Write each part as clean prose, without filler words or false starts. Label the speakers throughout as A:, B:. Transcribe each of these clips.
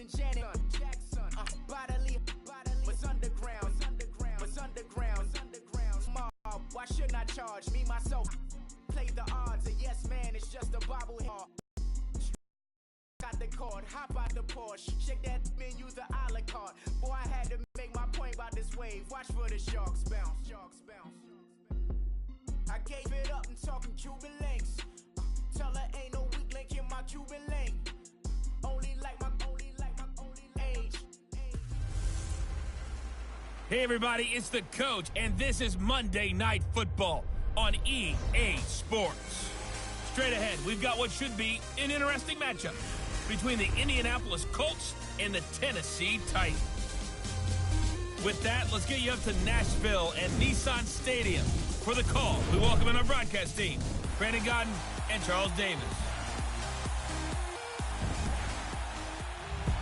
A: Janet Jackson, bodily, was underground, small. Why shouldn't I charge me myself? Play the odds, a yes man, it's just a bobblehead. Got the cord, hop out the Porsche, shake that menu, the a la carte. Boy, I had to make my point about this wave. Watch for the sharks bounce. I gave it up and talking Cuban links. Tell her ain't no weak link in my Cuban link. Only like my age.
B: Hey everybody, it's the coach, and this is Monday Night Football on EA Sports. Straight ahead, we've got what should be an interesting matchup between the Indianapolis Colts and the Tennessee Titans. With that, let's get you up to Nashville and Nissan Stadium for the call. We welcome in our broadcast team, Brandon Godden and Charles Davis.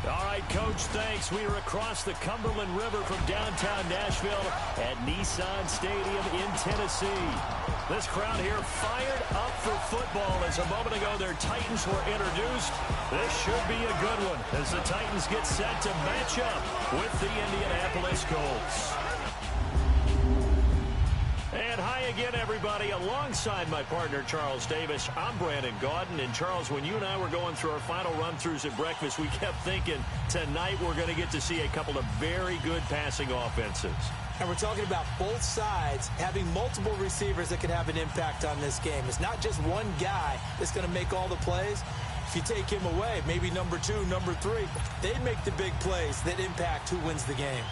C: All right, Coach, thanks. We are across the Cumberland River from downtown Nashville at Nissan Stadium in Tennessee. This crowd here fired up for football as a moment ago their Titans were introduced. This should be a good one as the Titans get set to match up with the Indianapolis Colts. And hi again, everybody. Alongside my partner, Charles Davis, I'm Brandon Gaudin. And, Charles, when you and I were going through our final run-throughs at breakfast, we kept thinking tonight we're going to get to see a couple of very good passing offenses.
D: And we're talking about both sides having multiple receivers that can have an impact on this game. It's not just one guy that's going to make all the plays. If you take him away, maybe number 2, number 3, they make the big plays that impact who wins the game.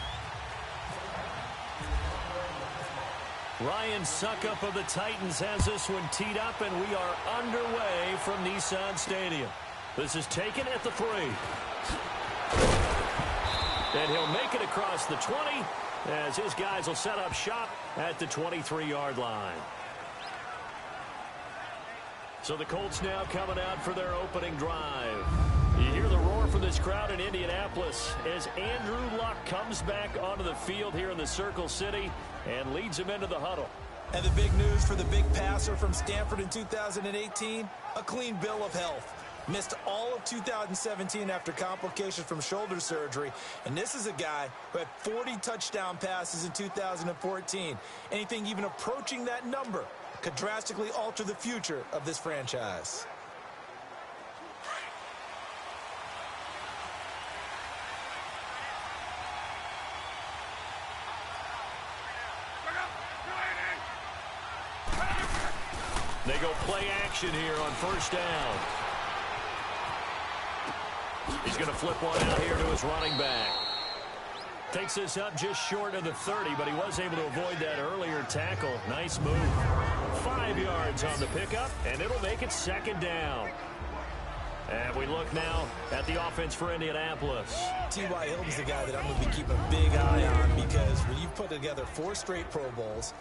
C: Ryan Suckup of the Titans has this one teed up, and we are underway from Nissan Stadium. This is taken at the 3. And he'll make it across the 20 as his guys will set up shop at the 23-yard line. So the Colts now coming out for their opening drive. You hear the roar from this crowd in Indianapolis as Andrew Luck comes back onto the field here in the Circle City and leads him into the huddle.
D: And the big news for the big passer from Stanford in 2018, a clean bill of health. Missed all of 2017 after complications from shoulder surgery. And this is a guy who had 40 touchdown passes in 2014. Anything even approaching that number could drastically alter the future of this franchise.
C: They go play action here on first down. He's going to flip one out here to his running back. Takes this up just short of the 30, but he was able to avoid that earlier tackle. Nice move. 5 yards on the pickup, and it'll make it second down. And we look now at the offense for Indianapolis.
D: T.Y. Hilton's the guy that I'm going to be keeping a big eye on because when you put together 4 straight Pro Bowls,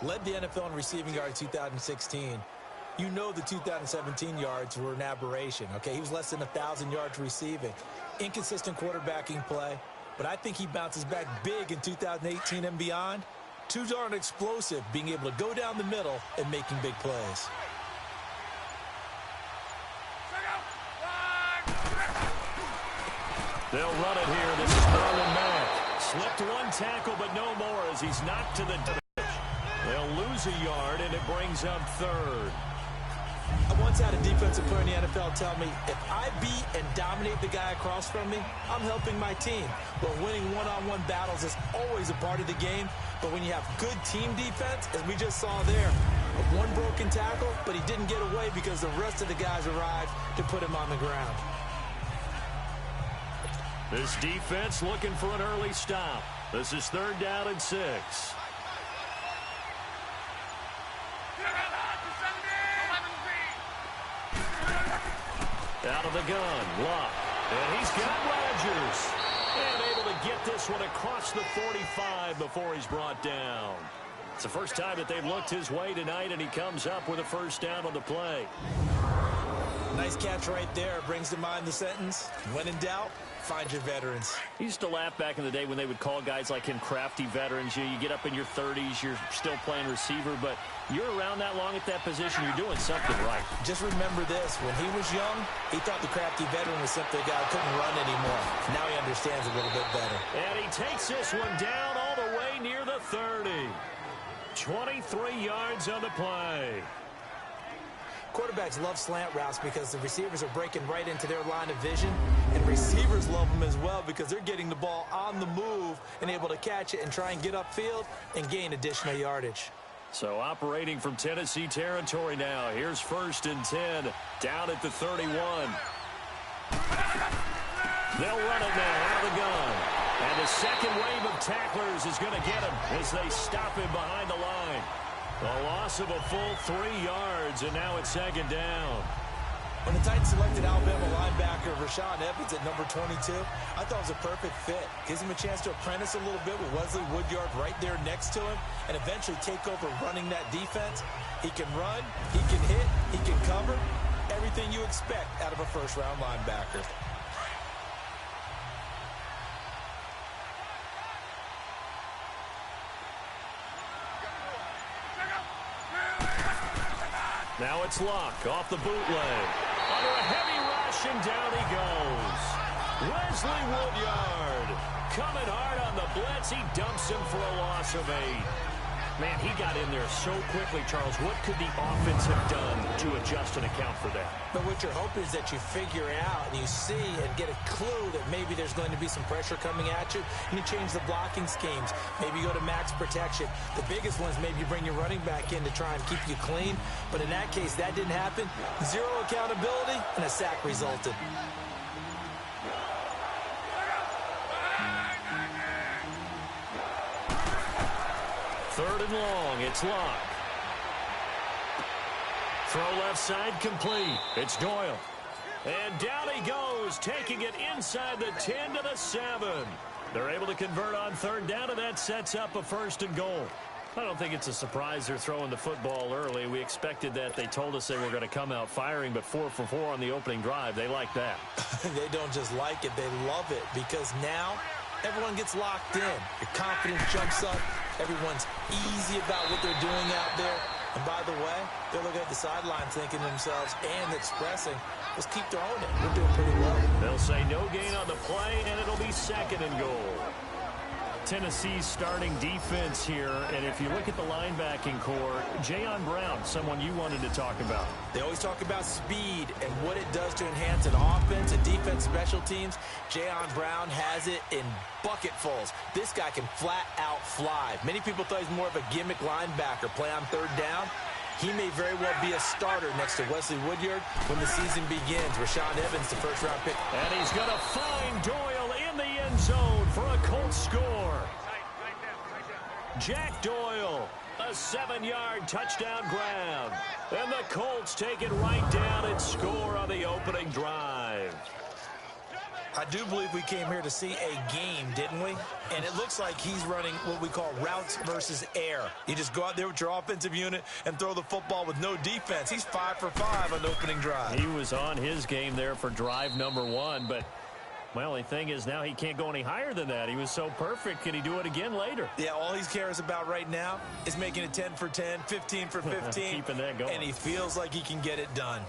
D: led the NFL in receiving yards in 2016, you know the 2017 yards were an aberration, okay? He was less than 1,000 yards receiving. Inconsistent quarterbacking play, but I think he bounces back big in 2018 and beyond. Too darn explosive, being able to go down the middle and making big plays.
C: They'll run it here. This is Marlon Mack. Slipped one tackle, but no more as he's knocked to the ditch. They'll lose a yard, and it brings up third.
D: I once had a defensive player in the NFL tell me, if I beat and dominate the guy across from me, I'm helping my team. Well, winning one-on-one battles is always a part of the game, but when you have good team defense, as we just saw there, one broken tackle, but he didn't get away because the rest of the guys arrived to put him on the ground.
C: This defense looking for an early stop. This is 3rd down and 6. Out of the gun, Luck. And he's got Rodgers. And able to get this one across the 45 before he's brought down. It's the first time that they've looked his way tonight, and he comes up with a first down on the play.
D: Nice catch right there. Brings to mind the sentence, when in doubt, find your veterans.
C: He used to laugh back in the day when they would call guys like him crafty veterans. You get up in your 30s, you're still playing receiver, but you're around that long at that position, you're doing something right.
D: Just remember this, when he was young, he thought the crafty veteran was simply a guy who couldn't run anymore. understands a little bit better.
C: And he takes this one down all the way near the 30. 23 yards on the play.
D: Quarterbacks love slant routes because the receivers are breaking right into their line of vision, and receivers love them as well because they're getting the ball on the move and able to catch it and try and get upfield and gain additional yardage.
C: So operating from Tennessee territory now. Here's 1st and 10 down at the 31. They'll run it now out of the gun. And the second wave of tacklers is going to get him as they stop him behind the line. A loss of a full 3 yards, and now it's 2nd down.
D: When the Titans selected Alabama linebacker Rashaan Evans at number 22, I thought it was a perfect fit. Gives him a chance to apprentice a little bit with Wesley Woodyard right there next to him and eventually take over running that defense. He can run, he can hit, he can cover. Everything you expect out of a first-round linebacker.
C: Now it's Luck off the bootleg. Under a heavy rush, and down he goes. Wesley Woodyard coming hard on the blitz. He dumps him for a loss of 8. Man, he got in there so quickly, Charles. What could the offense have done to adjust and account for that?
D: But what you're hoping is that you figure out and you see and get a clue that maybe there's going to be some pressure coming at you, and you change the blocking schemes. Maybe you go to max protection. The biggest one is maybe you bring your running back in to try and keep you clean. But in that case, that didn't happen. 0 accountability, and a sack resulted.
C: Third and long, it's Luck. Throw left side complete. It's Doyle. And down he goes, taking it inside the 10 to the 7. They're able to convert on 3rd down, and that sets up a 1st and goal. I don't think it's a surprise they're throwing the football early. We expected that. They told us they were going to come out firing, but 4 for 4 on the opening drive. They like that.
D: They don't just like it, they love it, because now everyone gets locked in. Your confidence jumps up. Everyone's easy about what they're doing out there. And by the way, they're looking at the sideline thinking to themselves and expressing, let's keep throwing it. We're doing pretty well.
C: They'll say no gain on the play, and it'll be 2nd and goal. Tennessee's starting defense here, and if you look at the linebacking core, Jayon Brown, someone you wanted to talk about.
D: They always talk about speed and what it does to enhance an offense, a defense, special teams. Jayon Brown has it in bucketfuls. This guy can flat out fly. Many people thought he's more of a gimmick linebacker, play on 3rd down. He may very well be a starter next to Wesley Woodyard when the season begins. Rashaan Evans, the 1st-round pick.
C: And he's going to find Doyle in the end zone for a Colts score. Jack Doyle, a 7-yard touchdown grab. And the Colts take it right down and score on the opening drive.
D: I do believe we came here to see a game, didn't we? And it looks like he's running what we call routes versus air. You just go out there with your offensive unit and throw the football with no defense. He's 5 for 5 on the opening drive.
C: He was on his game there for drive number 1, but my only thing is now he can't go any higher than that. He was so perfect. Can he do it again later?
D: Yeah, all he cares about right now is making it 10 for 10, 15 for 15.
C: Keeping that going.
D: And he feels like he can get it done.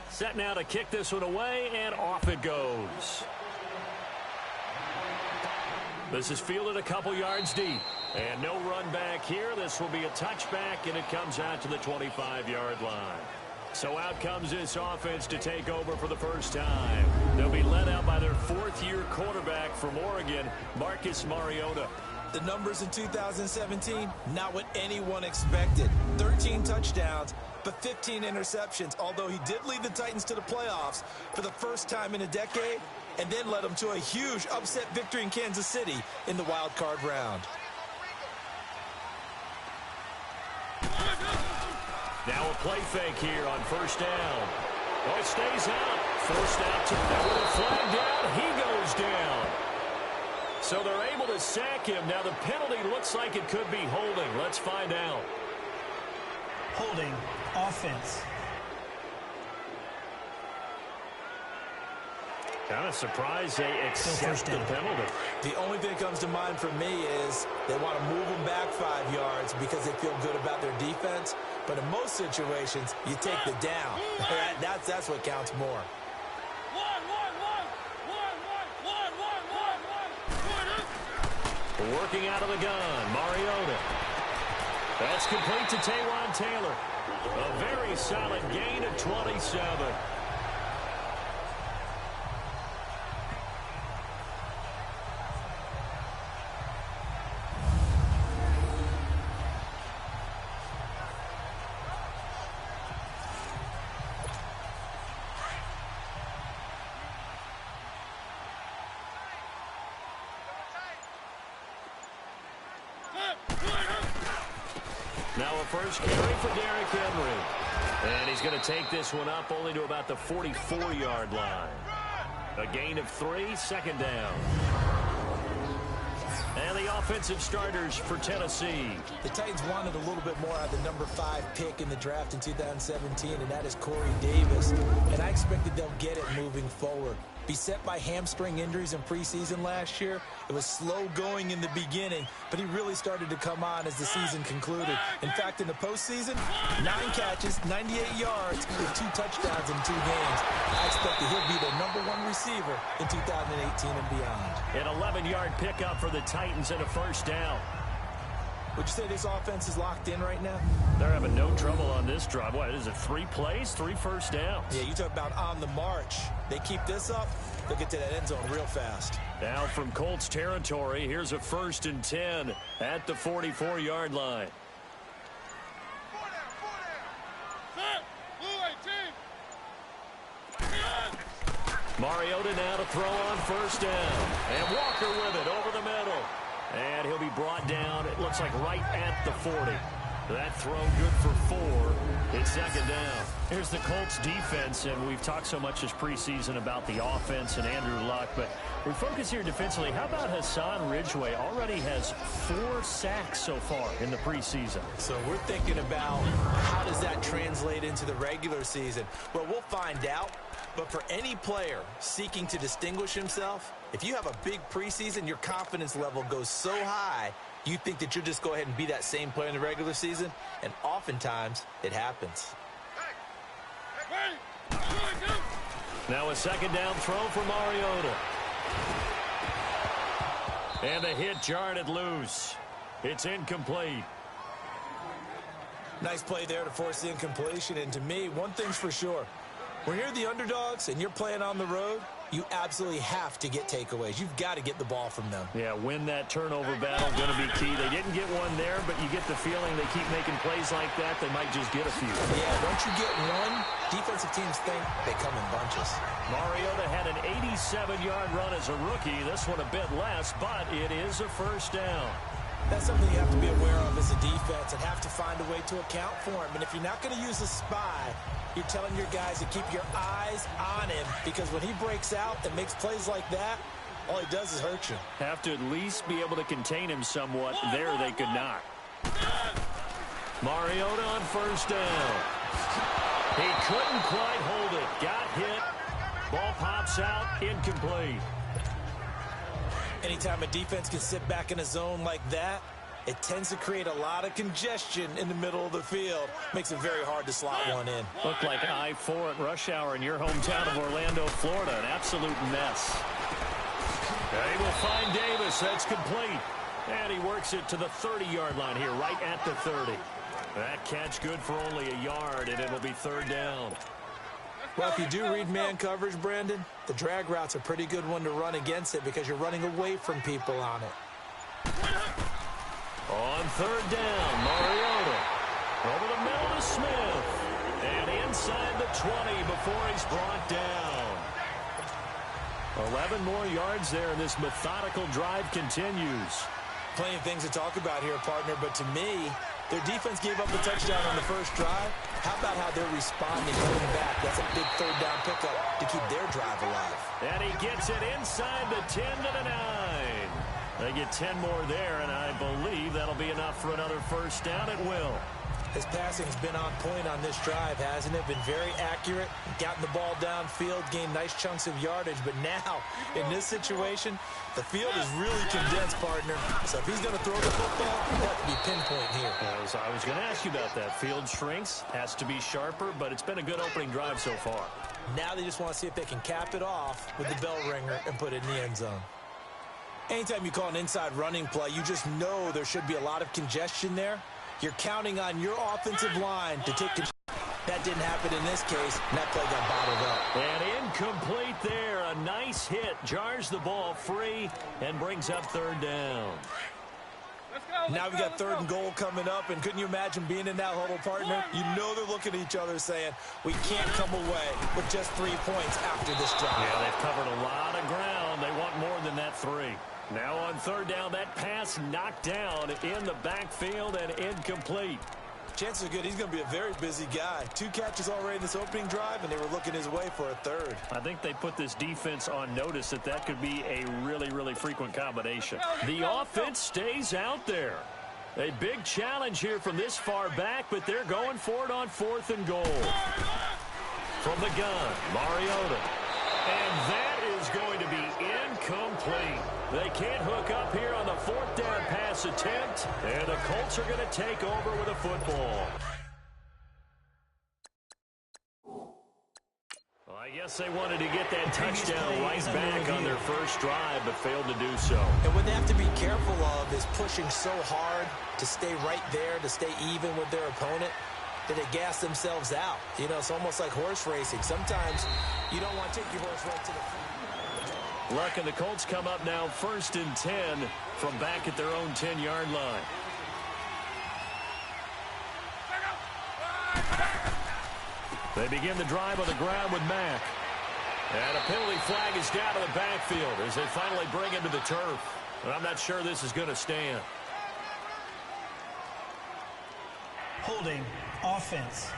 C: Set now to kick this one away, and off it goes. This is fielded a couple yards deep. And no run back here. This will be a touchback, and it comes out to the 25-yard line. So out comes this offense to take over for the first time. They'll be led out by their 4th-year quarterback from Oregon, Marcus Mariota.
D: The numbers in 2017, not what anyone expected. 13 touchdowns, but 15 interceptions, although he did lead the Titans to the playoffs for the first time in a decade, and then led them to a huge upset victory in Kansas City in the wild card round.
C: Now a play fake here on 1st down. Oh, it stays out. Forced out to with a flag down. He goes down. So they're able to sack him. Now the penalty looks like it could be holding. Let's find out.
E: Holding offense.
C: Kind of surprised they accept the penalty.
D: The only thing that comes to mind for me is they want to move them back 5 yards because they feel good about their defense. But in most situations, you take the down. That's what counts more.
C: Working out of the gun, Mariota. That's complete to Taywan Taylor. A very solid gain of 27. Now a first carry for Derrick Henry. And he's going to take this one up only to about the 44-yard line. A gain of 3, second down. And the offensive starters for Tennessee.
D: The Titans wanted a little bit more out of the number 5 pick in the draft in 2017, and that is Corey Davis. And I expected they'll get it moving forward. Beset by hamstring injuries in preseason last year, it was slow going in the beginning, but he really started to come on as the season concluded. In fact, in the postseason, 9 catches, 98 yards, with 2 touchdowns in 2 games. I expect that he'll be the #1 receiver in 2018 and beyond.
C: An 11-yard pickup for the Titans and a first down.
D: Would you say this offense is locked in right now?
C: They're having no trouble on this drive. What is it, 3 plays, 3 first downs?
D: Yeah, you talk about on the march. They keep this up, they'll get to that end zone real fast.
C: Now from Colts territory, here's a 1st and 10 at the 44-yard line. Mariota now to throw on first down. And Walker with it over the middle. And he'll be brought down, it looks like right at the 40. That throw good for 4. It's second down. Here's the Colts defense, and we've talked so much this preseason about the offense and Andrew Luck, but we focus here defensively. How about Hassan Ridgeway? Already has 4 sacks so far in the preseason.
D: So we're thinking about how does that translate into the regular season? Well, we'll find out. But for any player seeking to distinguish himself, if you have a big preseason, your confidence level goes so high, you think that you'll just go ahead and be that same player in the regular season, and oftentimes it happens.
C: Now a second down throw for Mariota. And the hit jarred it loose. It's incomplete.
D: Nice play there to force the incompletion, and to me, one thing's for sure. When you're the underdogs and you're playing on the road, you absolutely have to get takeaways. You've got to get the ball from them.
C: Yeah, win that turnover battle, going to be key. They didn't get one there, but you get the feeling they keep making plays like that, they might just get a few.
D: Yeah, once you get one, defensive teams think they come in bunches.
C: Mariota had an 87-yard run as a rookie. This one a bit less, but it is a first down.
D: That's something you have to be aware of as a defense and have to find a way to account for him. And if you're not going to use a spy, you're telling your guys to keep your eyes on him, because when he breaks out and makes plays like that, all he does is hurt you.
C: Have to at least be able to contain him somewhat. There they could not. Mariota on first down. He couldn't quite hold it. Got hit. Ball pops out. Incomplete.
D: Anytime a defense can sit back in a zone like that, it tends to create a lot of congestion in the middle of the field. Makes it very hard to slot one in.
C: Looked like I-4 at rush hour in your hometown of Orlando, Florida. An absolute mess. They will find Davis. That's complete. And he works it to the 30-yard line here, right at the 30. That catch good for only a yard, and it'll be third down.
D: Well, if you do read man coverage, Brandon, the drag route's a pretty good one to run against it because you're running away from people on it.
C: On third down, Mariota. Over the middle to Smith. And inside the 20 before he's brought down. 11 more yards there, and this methodical drive continues.
D: Plenty of things to talk about here, partner, but to me, their defense gave up the touchdown on the first drive. How about how they're responding, coming back? That's a big third down pickup to keep their drive alive.
C: And he gets it inside the 10 to the 9. They get 10 more there, and I believe that'll be enough for another first down. It will.
D: His passing's been on point on this drive, hasn't it? Been very accurate, gotten the ball downfield, gained nice chunks of yardage. But now, in this situation, the field is really condensed, partner. So if he's going to throw the football, he'll have to be pinpoint here.
C: I was going to ask you about that. Field shrinks, has to be sharper, but it's been a good opening drive so far.
D: Now they just want to see if they can cap it off with the bell ringer and put it in the end zone. Anytime you call an inside running play, you just know there should be a lot of congestion there. You're counting on your offensive line to take control. That didn't happen in this case, and that play got bottled up.
C: And incomplete there. A nice hit. Jars the ball free and brings up third down.
D: Now we've got third and goal coming up, and couldn't you imagine being in that huddle, partner? You know they're looking at each other saying, we can't come away with just 3 points after this drive.
C: Yeah, they've covered a lot of ground. They want more than that 3. Now on third down, that pass knocked down in the backfield and incomplete.
D: Chances are good he's going to be a very busy guy. 2 catches already in this opening drive, and they were looking his way for a third.
C: I think they put this defense on notice that could be a really, really frequent combination. The offense stays out there. A big challenge here from this far back, but they're going for it on 4th and goal. From the gun, Mariota. And that is going to be incomplete. They can't hook up here on the 4th down pass attempt, and the Colts are going to take over with a football. Well, I guess they wanted to get that touchdown right back on their first drive, but failed to do so.
D: And what they have to be careful of is pushing so hard to stay right there, to stay even with their opponent, that they gas themselves out. You know, it's almost like horse racing. Sometimes you don't want to take your horse right to the front.
C: Luck and the Colts come up now 1st and 10 from back at their own 10-yard line. They begin the drive on the ground with Mack. And a penalty flag is down to the backfield as they finally bring him to the turf. And I'm not sure this is going to stand.
E: Holding offense.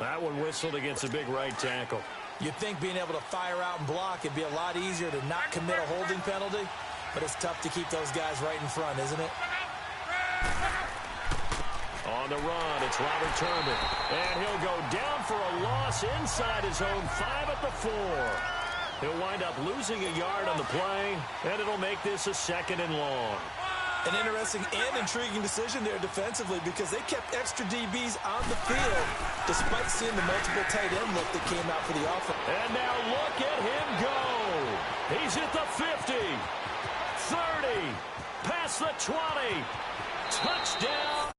C: That one whistled against a big right tackle.
D: You'd think being able to fire out and block, it'd be a lot easier to not commit a holding penalty, but it's tough to keep those guys right in front, isn't it?
C: On the run, it's Robert Turbin. And he'll go down for a loss inside his own 5 at the 4. He'll wind up losing a yard on the play, and it'll make this a 2nd and long.
D: An interesting and intriguing decision there defensively because they kept extra DBs on the field despite seeing the multiple tight end look that came out for the offense.
C: And now look at him go. He's at the 50, 30, past the 20. Touchdown,